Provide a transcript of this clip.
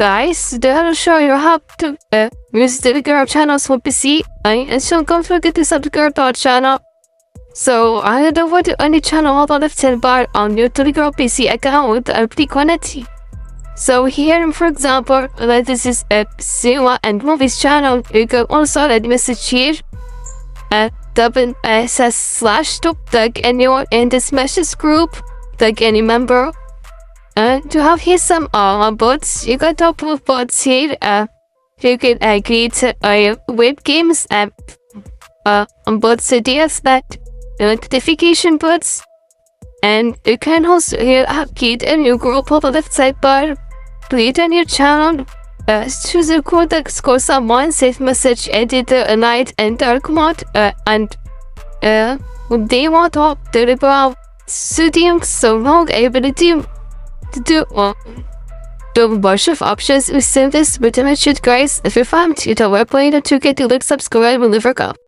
guys, today I'll show you how to use the Telegram channels for PC, and so don't forget to subscribe to our channel. So I don't want to any channel on the left bar on your Telegram PC account and click on it. So here, for example, this is a cinema and movies channel. You can also add message here double /top tag anyone in this message group, tag any member. To have here some bots, you can top of bots here. You can create web games and bots ideas that notification bots, and you can also here create a new group on the left side bar. Create a new channel. Choose a code that scores someone, save message, editor, light and dark mode, and they want to deliver studying so long ability to do a bunch of options. We send this with a message, guys. If you found it, we're playing to get to like, subscribe, and leave a comment.